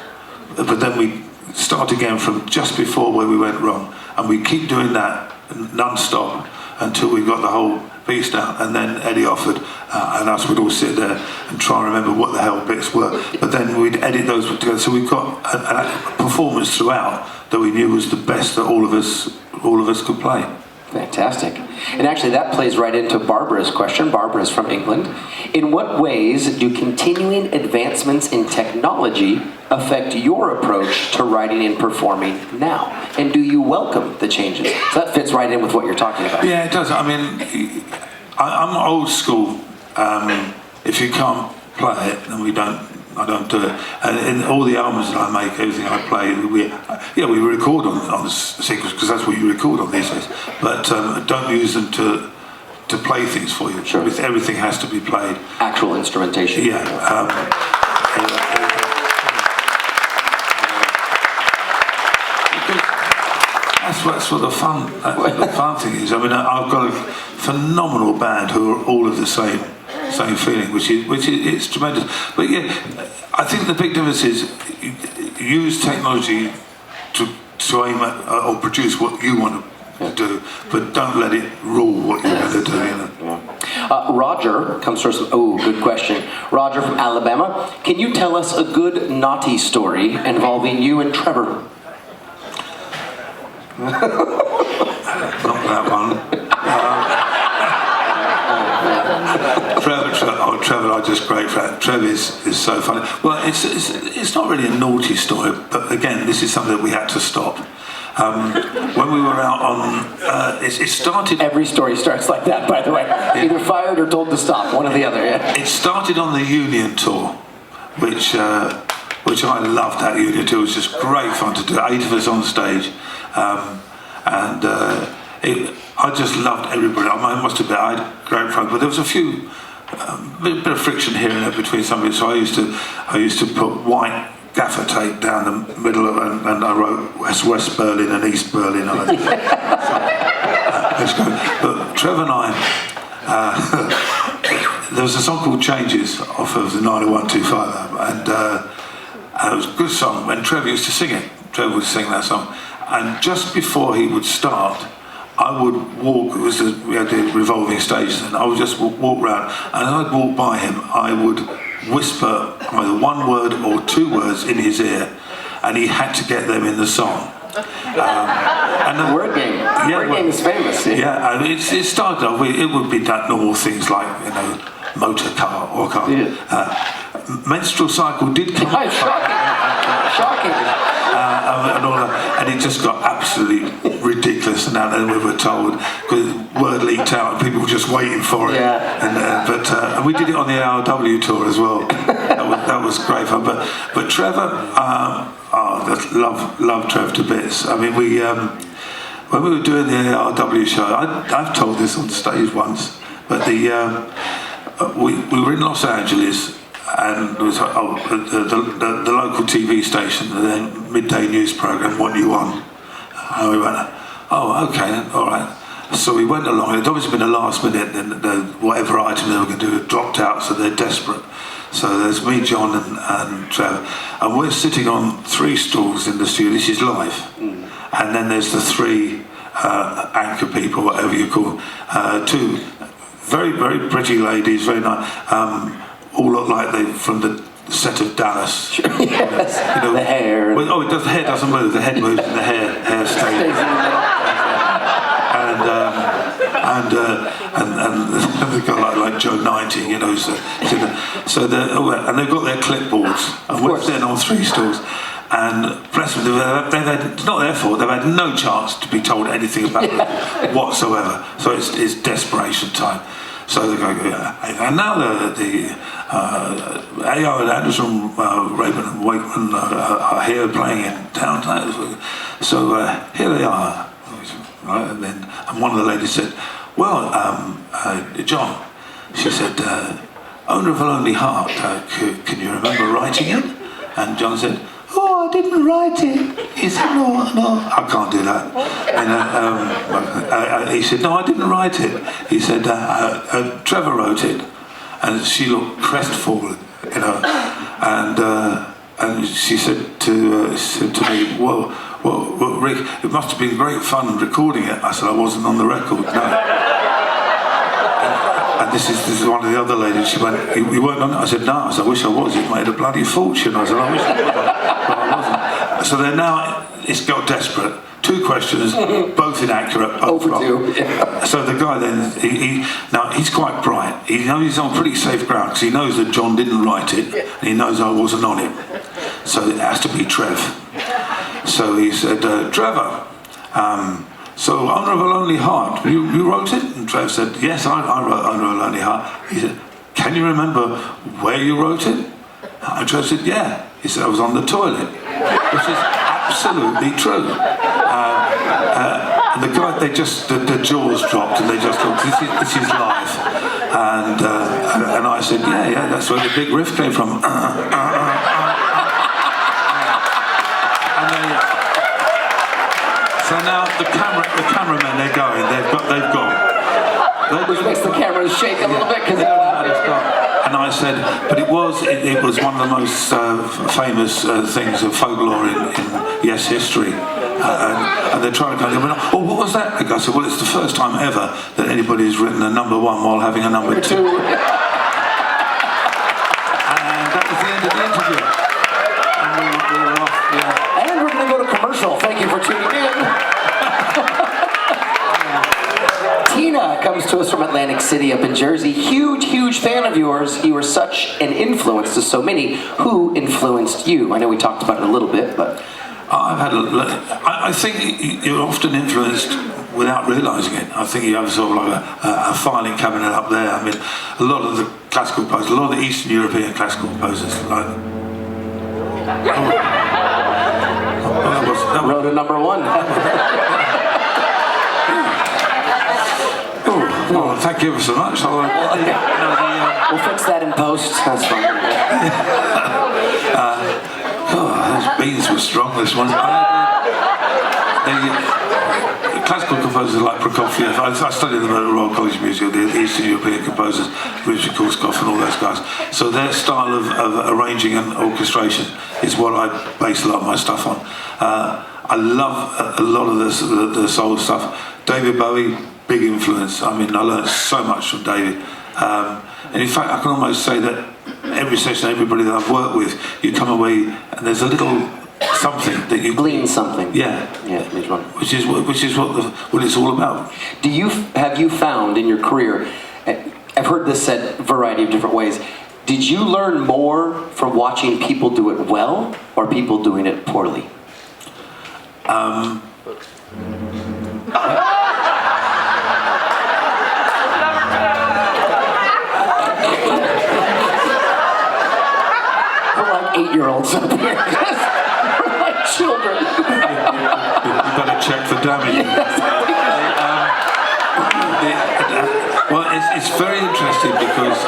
Speaker 2: But then we'd start again from just before where we went wrong, and we'd keep doing that non-stop until we got the whole piece down. And then Eddie offered, and us would all sit there and try and remember what the hell bits were. But then we'd edit those together, so we've got a performance throughout that we knew was the best that all of us could play.
Speaker 1: Fantastic. And actually that plays right into Barbara's question. Barbara is from England. In what ways do continuing advancements in technology affect your approach to writing and performing now? And do you welcome the changes? So that fits right in with what you're talking about.
Speaker 2: Yeah, it does. I mean, I'm old school. If you can't play it, then I don't do it. And in all the albums that I make, everything I play, we record on the sequence, because that's what you record on these days. But don't use them to play things for you.
Speaker 1: Sure.
Speaker 2: Everything has to be played.
Speaker 1: Actual instrumentation.
Speaker 2: Yeah. That's what the fun thing is. I mean, I've got a phenomenal band who are all of the same feeling, which is it's tremendous. But yeah, I think the big difference is use technology to aim at or produce what you want to do, but don't let it rule what you're going to do. You know?
Speaker 1: Roger comes first. Oh, good question. Roger from Alabama. Can you tell us a good naughty story involving you and Trevor?
Speaker 2: Not that one. Trevor, I'm just great friend. Trevor is so funny. Well, it's not really a naughty story, but again, this is something that we had to stop. When we were out on, it started.
Speaker 1: Every story starts like that, by the way. Either fired or told to stop, one or the other. Yeah.
Speaker 2: It started on the Union tour, which I loved. That Union tour. It was just great fun to do. 8 of us on stage. I just loved everybody. I must admit, I had great fun, but there was a few bit of friction here and there between somebody. So I used to put white gaffer tape down the middle of, and I wrote West Berlin and East Berlin on it. But Trevor and I, there was a song called Changes off of the 90125 album, and it was a good song. When Trevor used to sing it, Trevor would sing that song. And just before he would start, I would walk, we had the revolving stages, and I would just walk around, and as I'd walk by him, I would whisper either one word or 2 words in his ear, and he had to get them in the song.
Speaker 1: And the word game. Word game is famous.
Speaker 2: Yeah, and it started off, it would be that normal things like, motor car or car.
Speaker 1: Yeah.
Speaker 2: Menstrual cycle did come.
Speaker 1: Shocking.
Speaker 2: And all that, and it just got absolutely ridiculous. And then we were told, because word leaked out, and people were just waiting for it.
Speaker 1: Yeah.
Speaker 2: And we did it on the ARW tour as well. That was great fun. But Trevor, love Trev to bits. I mean, when we were doing the ARW show, I've told this on stage once, but we were in Los Angeles. And it was the local TV station, the midday news program, What You On. And we went, oh, okay, all right. So we went along. It'd obviously been a last minute, and whatever item they were going to do had dropped out, so they're desperate. So there's me, John, and Trevor. And we're sitting on 3 stools in the studio. This is live. And then there's the 3 anchor people, whatever you call 2 very, very pretty ladies, very nice. All look like they from the set of Dallas.
Speaker 1: Yes. The hair.
Speaker 2: The hair doesn't move. The head moves, and the hair stays. And they've got like Joe 90, and they've got their clipboards, and we're sitting on 3 stools. And bless them, it's not their fault. They've had no chance to be told anything about it whatsoever. So it's desperation time. So they go, and now A.O. and Anderson, Rabin and Wakeman are here playing in town tonight. So here they are. Right? And one of the ladies said, well, John, she said, owner of a lonely heart, can you remember writing it? And John said, oh, I didn't write it. He said, no, I can't do that. And he said, no, I didn't write it. He said, Trevor wrote it. And she looked crestfallen, and she said to me, well, Rick, it must have been great fun recording it. I said, I wasn't on the record, no. And this is one of the other ladies. She went, you weren't on it? I said, no. I said, I wish I was. It made a bloody fortune. I said, I wish I was, but I wasn't. So then now it's got desperate. 2 questions, both inaccurate.
Speaker 1: Overdue.
Speaker 2: So the guy then, now he's quite bright. He knows he's on pretty safe ground because he knows that John didn't write it, and he knows I wasn't on it. So it has to be Trev. So he said, Trevor, so Owner of a Lonely Heart, you wrote it? And Trev said, yes, I wrote Owner of a Lonely Heart. He said, can you remember where you wrote it? And Trev said, yeah. He said, I was on the toilet, which is absolutely true. And the guy, the jaws dropped and they just thought, this is live. And I said, yeah, that's where the big riff came from. So now the cameramen, they're going. They've gone.
Speaker 1: Which makes the cameras shake a little bit because they're laughing.
Speaker 2: And I said, but it was one of the most famous things of folklore in yes history. And they're trying to kind of go, oh, what was that? I said, well, it's the first time ever that anybody has written a number 1 while having a number 2. And that was the end of the interview. And we were off, yeah.
Speaker 1: And we're going to go to commercial. Thank you for tuning in. Tina comes to us from Atlantic City up in Jersey. Huge fan of yours. You were such an influence to so many. Who influenced you? I know we talked about it a little bit, but...
Speaker 2: I think you're often influenced without realising it. I think you have sort of like a filing cabinet up there. I mean, a lot of the classical composers, a lot of the Eastern European classical composers, like... that
Speaker 1: wrote a number 1.
Speaker 2: Well, thank you so much.
Speaker 1: We'll fix that in post. That's fine.
Speaker 2: Those beans were strong this one. Classical composers like Prokofiev, I studied them at the Royal College of Music, the Eastern European composers, Richard Korsakoff and all those guys. So their style of arranging and orchestration is what I base a lot of my stuff on. I love a lot of the soul stuff. David Bowie, big influence. I mean, I learned so much from David. And in fact, I can almost say that every session, everybody that I've worked with, you come away and there's a little something that you
Speaker 1: glean something.
Speaker 2: Yeah, which is what it's all about.
Speaker 1: Have you found in your career? I've heard this said a variety of different ways. Did you learn more from watching people do it well or people doing it poorly? We're like 8-year-olds up here. We're like children.
Speaker 2: You better check for damage. Well, it's very interesting because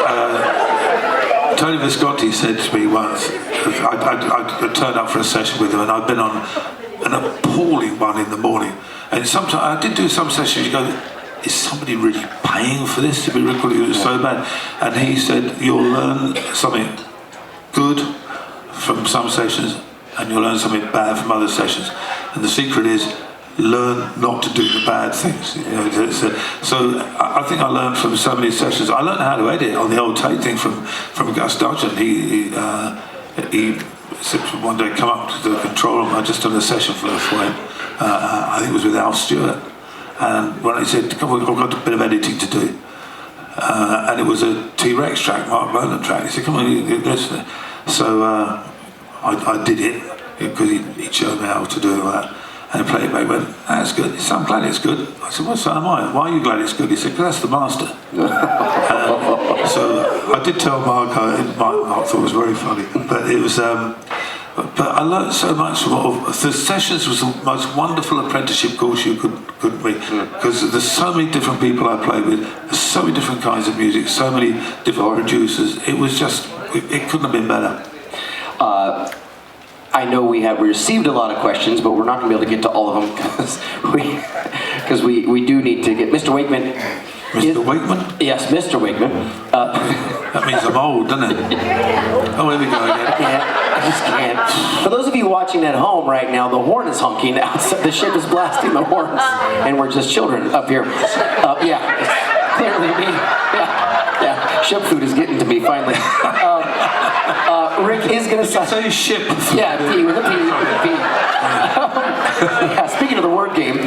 Speaker 2: Tony Visconti said to me once, I turned up for a session with him and I'd been on an appalling one in the morning. And sometimes I did do some sessions, you go, is somebody really paying for this to be recorded? It was so bad. And he said, you'll learn something good from some sessions and you'll learn something bad from other sessions. And the secret is, learn not to do the bad things. You know, so I think I learned from so many sessions. I learned how to edit on the old tape thing from Gus Dudgeon. He said one day, come up to the control room. I just done a session for him. I think it was with Al Stewart. And when he said, come on, I've got a bit of editing to do. And it was a T-Rex track, Mark Bolan track. He said, come on, you listen. So I did it because he showed me how to do that. And the playback went, that's good. He said, I'm glad it's good. I said, well, so am I. Why are you glad it's good? He said, because that's the master. So I did tell Mark, Mark thought it was very funny, but it was, but I learned so much from all. The sessions was the most wonderful apprenticeship course you could be, because there's so many different people I played with, there's so many different kinds of music, so many different producers. It was just, it couldn't have been better.
Speaker 1: I know we received a lot of questions, but we're not going to be able to get to all of them because we do need to get Mr. Wakeman.
Speaker 2: Mr. Wakeman?
Speaker 1: Yes, Mr. Wakeman.
Speaker 2: That means I'm old, doesn't it? Oh, here we go again.
Speaker 1: I just can't. For those of you watching at home right now, the horn is honking outside. The ship is blasting the horns, and we're just children up here. Yeah, it's clearly me. Yeah, ship food is getting to me finally. Rick is going to sign.
Speaker 2: Say ship.
Speaker 1: Yeah, P with a P. Yeah, speaking of the word game,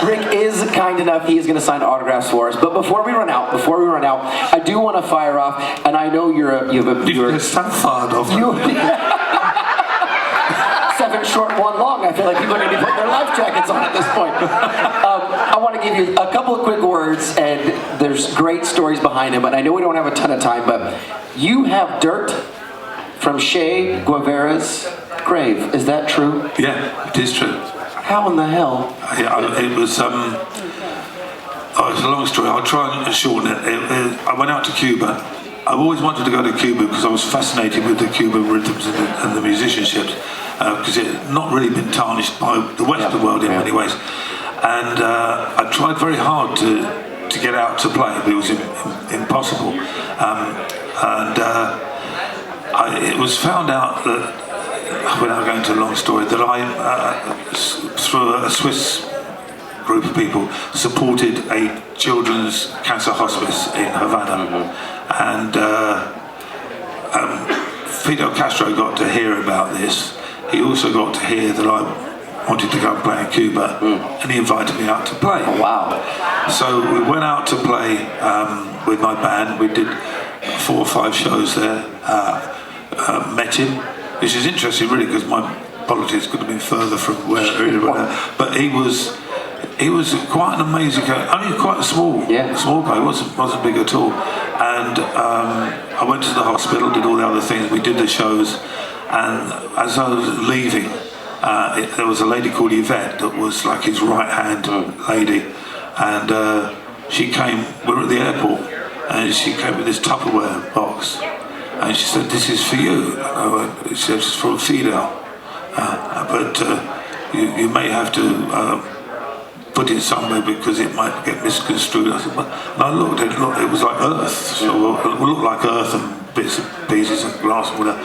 Speaker 1: Rick is kind enough. He is going to sign autographs for us. But before we run out, I do want to fire off. And I know you're
Speaker 2: so fired off.
Speaker 1: 7 short, 1 long. I feel like people are going to be putting their life jackets on at this point. I want to give you a couple of quick words, and there's great stories behind them. And I know we don't have a ton of time, but you have dirt from Che Guevara's grave. Is that true?
Speaker 2: Yeah, it is true.
Speaker 1: How in the hell?
Speaker 2: It was it's a long story. I'll try and shorten it. I went out to Cuba. I always wanted to go to Cuba because I was fascinated with the Cuban rhythms and the musicianships, because it had not really been tarnished by the Western world in many ways. And I tried very hard to get out to play, but it was impossible. It was found out that, without going into a long story, that I, through a Swiss group of people, supported a children's cancer hospice in Havana. And Fidel Castro got to hear about this. He also got to hear that I wanted to go and play in Cuba, and he invited me out to play.
Speaker 1: Oh, wow.
Speaker 2: So we went out to play with my band. We did 4 or 5 shows there. Met him, which is interesting really, because my politics could have been further from where but he was quite an amazing guy. Only quite a small guy. Wasn't big at all. And I went to the hospital, did all the other things. We did the shows, and as I was leaving, there was a lady called Yvette that was like his right hand lady, and she came. We were at the airport, and she came with this Tupperware box, and she said, "This is for you." She said, "It's from Fidel, but you may have to put it somewhere because it might get misconstrued." I said, and I looked, it was like earth, so it looked like earth and bits and pieces and glass and whatever.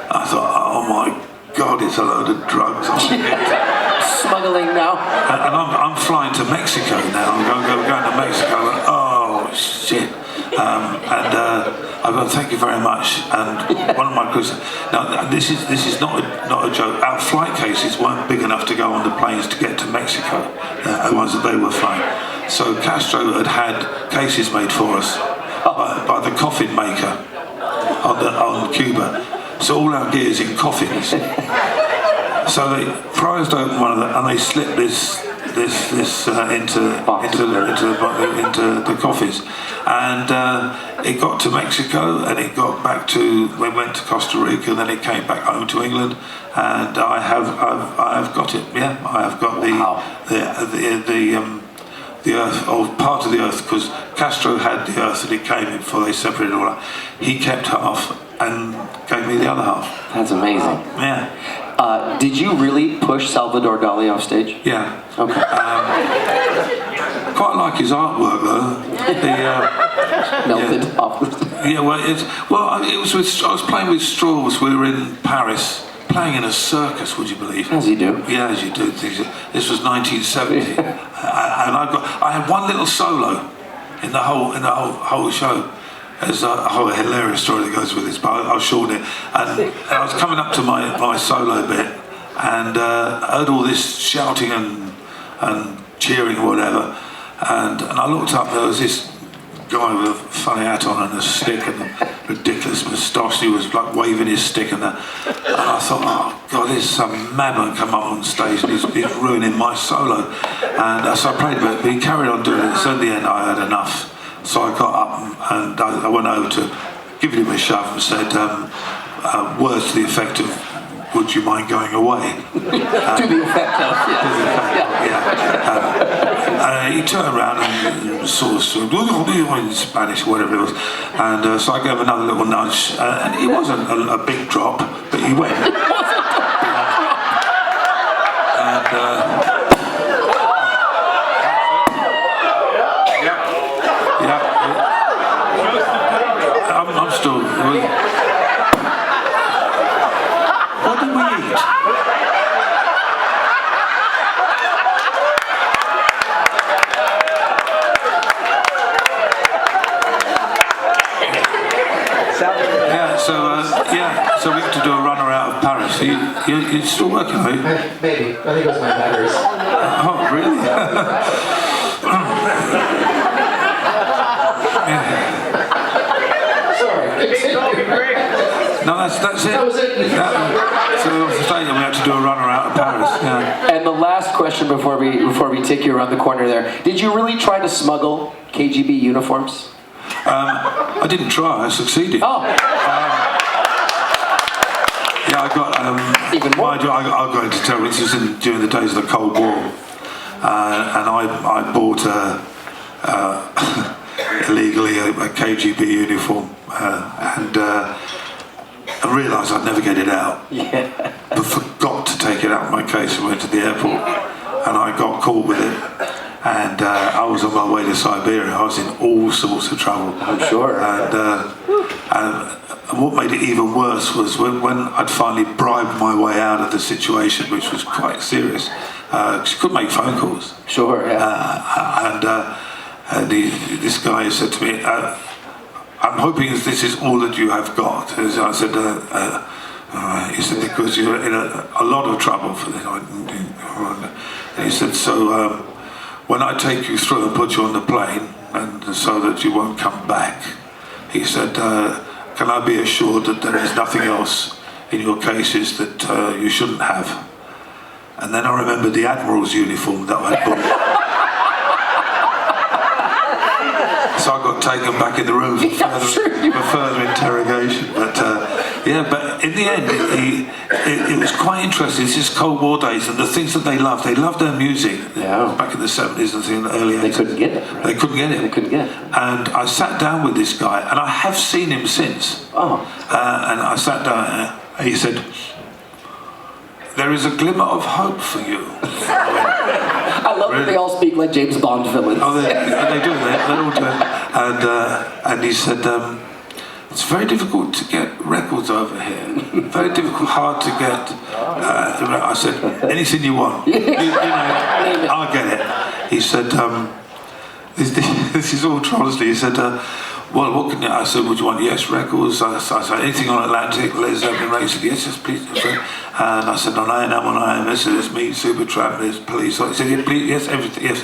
Speaker 2: I thought, oh my God, it's a load of drugs.
Speaker 1: Smuggling now.
Speaker 2: And I'm flying to Mexico now. I'm going to Mexico. And, oh shit! I've got to thank you very much. And one of my crews. Now this is not a joke. Our flight cases weren't big enough to go on the planes to get to Mexico. The ones that they were flying. So Castro had cases made for us by the coffin maker on Cuba. So all our gear's in coffins. So they prized open one of them and they slipped this into the coffins, and it got to Mexico, and it got back to. We went to Costa Rica, and then it came back home to England, and I have got it. Yeah, I have got the earth, or part of the earth, because Castro had the earth that he came in before they separated it all up. He kept half and gave me the other half.
Speaker 1: That's amazing.
Speaker 2: Yeah.
Speaker 1: Did you really push Salvador Dali off stage?
Speaker 2: Yeah.
Speaker 1: Okay.
Speaker 2: Quite like his artwork though.
Speaker 1: Melted off.
Speaker 2: Yeah. It was I was playing with straws. We were in Paris, playing in a circus. Would you believe?
Speaker 1: As you do.
Speaker 2: Yeah, as you do. This was 1970, and I had one little solo in the whole show. There's a whole hilarious story that goes with this, but I'll shorten it. And I was coming up to my solo bit, and heard all this shouting and cheering or whatever. And I looked up, there was this guy with a funny hat on and a stick and a ridiculous moustache. He was like waving his stick and that. And I thought, oh God, there's some madman come up on stage and he's ruining my solo. And so I played a bit, but he carried on doing it. So in the end, I had enough. So I got up and I went over to give him a shove and said words to the effect of, "Would you mind going away?"
Speaker 1: To the effect of,
Speaker 2: he turned around and sort of in Spanish, whatever it was, and so I gave him another little nudge, and it wasn't a big drop, but he went. I'm still. What did we eat? So we have to do a runner out of Paris. You're still working, are you?
Speaker 1: Maybe. I think it was my batteries.
Speaker 2: Oh, really?
Speaker 1: Sorry.
Speaker 2: No, that's it.
Speaker 1: That was it.
Speaker 2: So we have to do a runner out of Paris. Yeah.
Speaker 1: And the last question before we take you around the corner there, did you really try to smuggle KGB uniforms?
Speaker 2: I didn't try. I succeeded.
Speaker 1: Oh.
Speaker 2: Yeah, I got.
Speaker 1: Even more.
Speaker 2: I got into terrorism. This was during the days of the Cold War, and I bought illegally a KGB uniform, and I realised I'd never get it out.
Speaker 1: Yeah.
Speaker 2: But forgot to take it out of my case and went to the airport, and I got caught with it. And I was on my way to Siberia. I was in all sorts of trouble.
Speaker 1: I'm sure.
Speaker 2: And what made it even worse was when I'd finally bribed my way out of the situation, which was quite serious. She couldn't make phone calls.
Speaker 1: Sure, yeah.
Speaker 2: This guy said to me, "I'm hoping this is all that you have got." I said, he said, "Because you're in a lot of trouble for this." And he said, "So when I take you through and put you on the plane, and so that you won't come back," he said, "can I be assured that there is nothing else in your cases that you shouldn't have?" And then I remembered the Admiral's uniform that I bought. So I got taken back in the room for further interrogation. But but in the end, it was quite interesting. This is Cold War days, and the things that they loved their music.
Speaker 1: Yeah.
Speaker 2: Back in the 70s and the early 80s.
Speaker 1: They couldn't get it. Right?
Speaker 2: They couldn't get it.
Speaker 1: They couldn't get it.
Speaker 2: And I sat down with this guy, and I have seen him since.
Speaker 1: Oh.
Speaker 2: And I sat down, and he said, "There is a glimmer of hope for you."
Speaker 1: I love that they all speak like James Bond villains.
Speaker 2: Oh, they do. They all do. And he said, "It's very difficult to get records over here. Very difficult, hard to get." I said, "Anything you want. I'll get it." He said, "This is all honestly." He said, "Well, what can you?" I said, "What do you want?" "Yes, records." I said, "Anything on Atlantic, Les Zeppelin." He said, "Yes, please." And I said, "On IMS, there's me, Supertramp, there's police." He said, "Yeah, please, yes, everything, yes."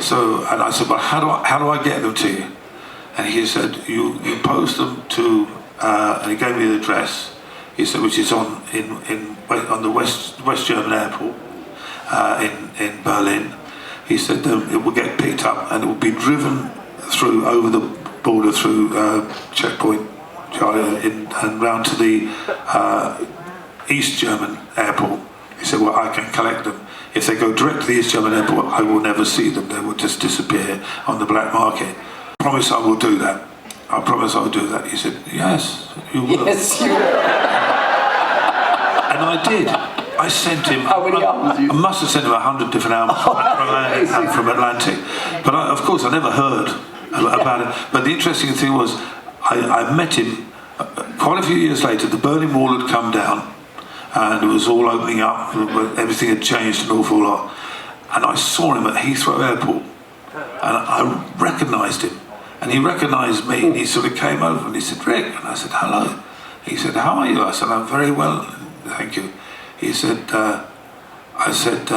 Speaker 2: So, and I said, "Well, how do I get them to you?" And he said, "You post them to," and he gave me the address. He said, which is on the West German airport in Berlin. He said it will get picked up and it will be driven through over the border through checkpoint Charlie and round to the East German airport. He said, "Well, I can collect them. If they go direct to the East German airport, I will never see them. They will just disappear on the black market. I promise I will do that. I promise I will do that." He said, "Yes, you will."
Speaker 1: Yes, you will.
Speaker 2: And I did. I sent him.
Speaker 1: How many albums?
Speaker 2: I must have sent him 100 different albums from Atlantic. But of course, I never heard about it. But the interesting thing was, I met him quite a few years later. The Berlin Wall had come down, and it was all opening up. Everything had changed an awful lot. And I saw him at Heathrow Airport, and I recognised him. And he recognised me, and he sort of came over and he said, "Rick," and I said, "Hello." He said, "How are you?" I said, "I'm very well, thank you." He said, I said,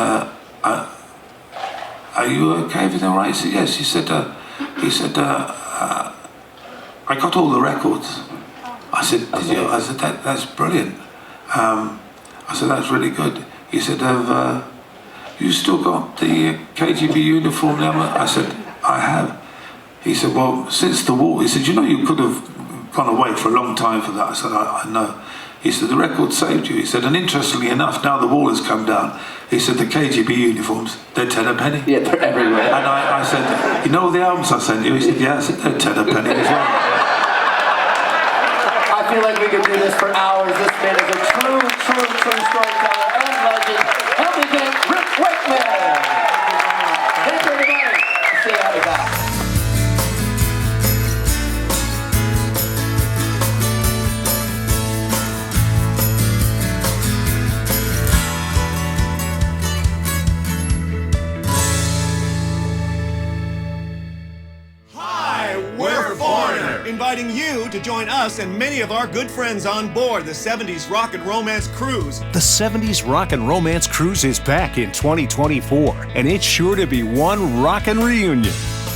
Speaker 2: "Are you okay? Everything all right?" He said, "Yes." He said, "I got all the records." I said, "Did you?" I said, "That's brilliant." I said, "That's really good." He said, "Have you still got the KGB uniform now?" I said, "I have." He said, well, since the war, he said, you know, you could have gone away for a long time for that. I said, I know. He said, the record saved you. He said, and interestingly enough, now the wall has come down. He said, the KGB uniforms, they're 10 a penny.
Speaker 1: Yeah, they're everywhere.
Speaker 2: And I said, you know the albums I sent you? He said, yeah. I said, they're 10 a penny as well.
Speaker 1: I feel like we could do this for hours. This man is a true storyteller and legend. Help me get Wakeman. Thank you, everybody. See you out of that.
Speaker 3: Inviting you to join us and many of our good friends on board the 70s Rock and Romance Cruise.
Speaker 4: The 70s Rock and Romance Cruise is back in 2024, and it's sure to be one rockin' reunion.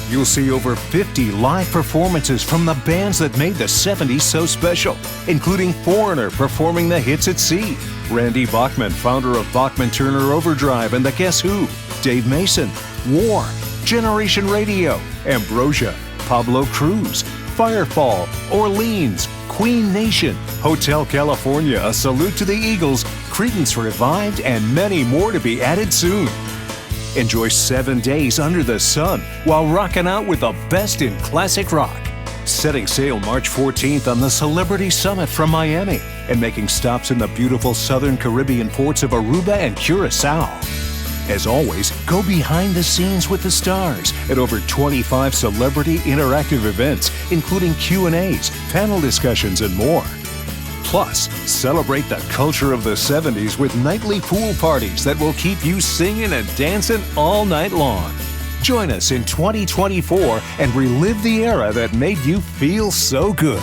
Speaker 4: You'll see over 50 live performances from the bands that made the 70s so special, including Foreigner performing the hits at sea, Randy Bachman, founder of Bachman Turner Overdrive and the Guess Who, Dave Mason, War, Generation Radio, Ambrosia, Pablo Cruz, Firefall, Orleans, Queen Nation, Hotel California, A Salute to the Eagles, Creedence Revived, and many more to be added soon. Enjoy 7 days under the sun while rocking out with the best in classic rock. Setting sail March 14th on the Celebrity Summit from Miami and making stops in the beautiful southern Caribbean ports of Aruba and Curacao. As always, go behind the scenes with the stars at over 25 celebrity interactive events, including Q&As, panel discussions, and more. Plus, celebrate the culture of the 70s with nightly pool parties that will keep you singing and dancing all night long. Join us in 2024 and relive the era that made you feel so good.